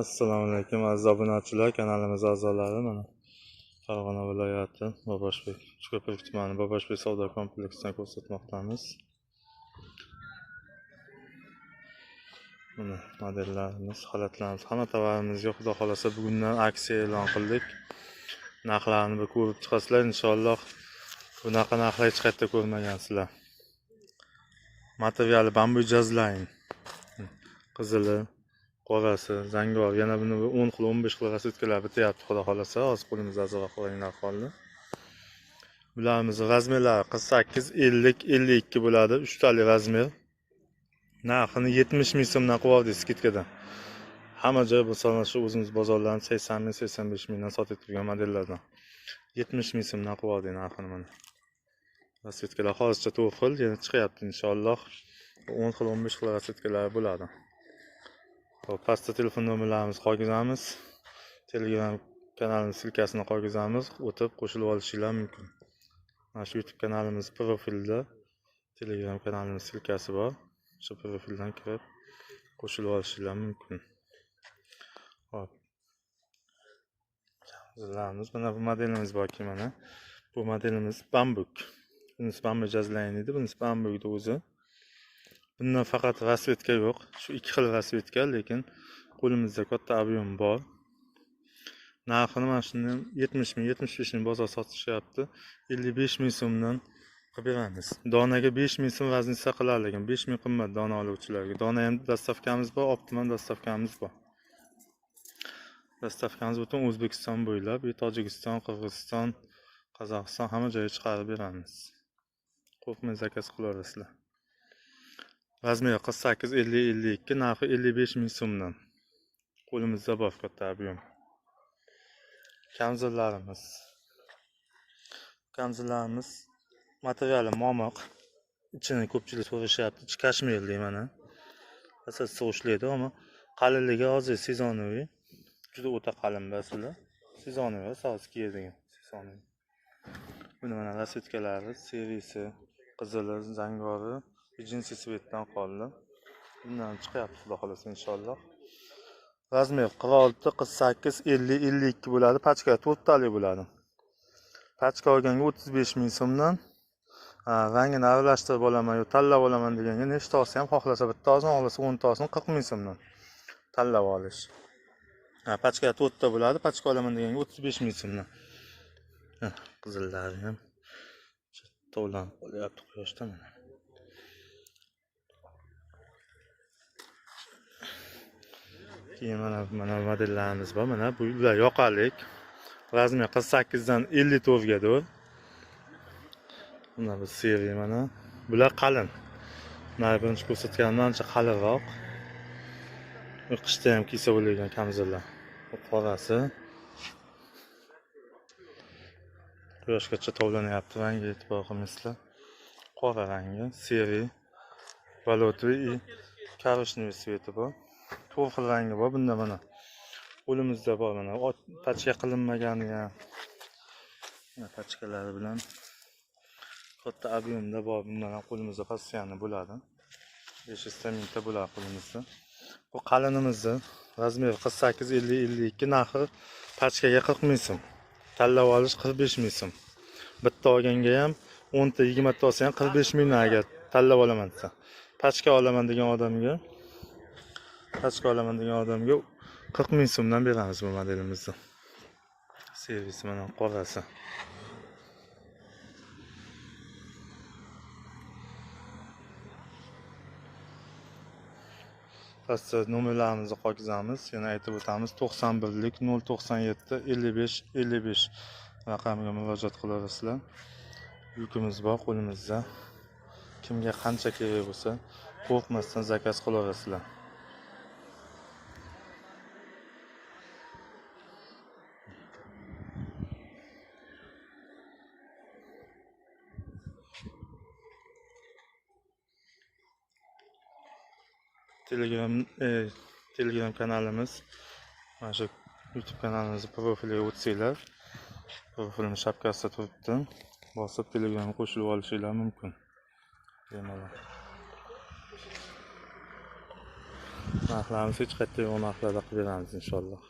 Assalomu alaykum aziz obunachilar, kanalimiz a'zolari. Mana Farg'ona viloyati Boboshbek Uchko'prik tumani Boboshbek savdo kompleksidan ko'rsatmoqdamiz. Mana modellarimiz, xalatlarimiz, hamma tovarimizga xudo xolasa bugundan aksiya e'lon qildik. Narxlarni bir ko'rib chiqasizlar inshaalloh. Bunaqa narxlar hech qayerda ko'rmagansizlar. Materiali bambu jazlayn. Qizili, qorasi, zangor, yana buni 10 xil, 15 xil rasvetkalar bityapti xudo xolasa. Hozir qo'limizda azroq ranglar qoldi. Bularimiz razmerlari 48, 50, 52 bo'ladi. 3 tali razmer. Narxini 70 ming so'mdan qo'ydik skidkadan. Hamma joy bo'lsa shu o'zimiz bozorlarni 80 ming, 85 mingdan sotib turgan modellardan. 70 ming so'mdan qo'ydik narxini mana. Rasvetkalar hozircha 4 xil, yana chiqyapti inshaalloh. 10 xil, 15 xil rasvetkalar bo'ladi. Hop, pastda telefon nomerlarimizni qoldiramiz. Telegram kanalimiz silkasini qoldiramiz. O'tib qo'shilib olishingiz mumkin. Mana shu YouTube kanalimiz profilida Telegram kanalimiz silkasi bor. Shu profildan kirib qo'shilib olishingiz mumkin. Hop. Bizlarimiz mana bu modelimiz borki mana. Bu modelimiz bambuk. Bunisi bambu jazlayn edi, bunisi bambukni o'zi. Bundan faqat rasvetka yo'q. Shu ikki xil rasvetka, lekin qo'limizda katta ob'yem bor. Narxini mana shuni 70 ming, 75 ming bozor sotishyapti. 55 ming so'mdan qilib beramiz. Donaga 5 ming so'm vaznisa qilar, lekin 5 ming qimmat dona oluvchilarga. Dona ham dastavkamiz bor, optimum dastavkamiz bor. Dastavkamiz butun O'zbekiston bo'ylab, Tojikiston, Qirg'iziston, Qozog'iston hamma joyga chiqarib beramiz. Qo'rqmay zakaz qilaverasizlar. Razmer 48, 50, 52, narxi 55 ming so'mdan. Qo'limizda bor katta ob'yem. Kamzillarimiz materiali momoq. Ichini ko'pchilik so'rashyapti. Ichi kashmirli mana. Asosiy so'shlaydi, ammo qalinligi hozir sezonoviy. Juda o'ta qalin baslar. Sezonoviy soz kiyadigan sezonoviy. Buni mana rasvetkalari, serisi, qizili, zangori, jinsi svetdan qoldi. Bundan chiqyapti xudo xolasa inshaalloh. Razmer 46, 48, 50, 52 bo'ladi. Pachka 4 tali bo'ladi. Pachka olganga 35 ming so'mdan. Rangini aralashtirib olaman yo tanlab olaman deganga nechta olsa ham xohlasa bitta olsin, xohlasa 10 ta olsin, 40 ming so'mdan tanlab olish. Pachka 4 ta bo'ladi. Pachka olaman deganga 35 ming so'mdan. Qizillari ham tovlanib qolyapti quyoshdan mana. Keyin mana modellarimiz bor. Mana bular yoqalik. Razmer 48 dan 54 gadir. Mana bu seriya mana. Bular qalin. Mana birinchi ko'rsatganimdan ancha qalinroq. Qishda ham kiysa bo'ladigan kamzillar. Bu qorasi. Quyoshgacha tovlanyapti, rangi e'tibor qilmaysizlar. Qora rangi, seriya, valotviy, korishniy sveti bor. 4 xil rangi bor bunda mana. Qo'limizda bor mana. Pachka qilinmagani ham. Mana pachkalari bilan katta ob'yemda bor. Bundan ham qo'limizda postoyanli bo'ladi. 500 mingta bo'ladi qo'limizda. Bu qalinimizni razmer 48, 50, 52, narxi pachkaga 40 ming so'm. Tanlab olish 45 ming so'm. Bitta olganga ham 10 ta, 20 ta olsa ham 45 mingdan agar tanlab olaman desa. Pachka olaman degan odamga 40 ming so'mdan beramiz bu modelimizni. Servisi mana qorasi. Pastda nomerlarimizni qoldiramiz. Yana aytib o'tamiz. 91lik 097 55 55 raqamiga murojaat qilaverasizlar. Yukimiz bor qo'limizda. Kimga qancha kerak bo'lsa, qo'rqmasdan zakaz qilaverasizlar. Telegram kanalimiz, mana shu YouTube kanalimiz profiliga o'tsanglar, profilimiz shapkasida turibdi. Bosib Telegramga qo'shilib olishingiz mumkin. Bemalol. narxlarimiz hech qayerda yo'q narxlarda qilib beramiz inshaalloh.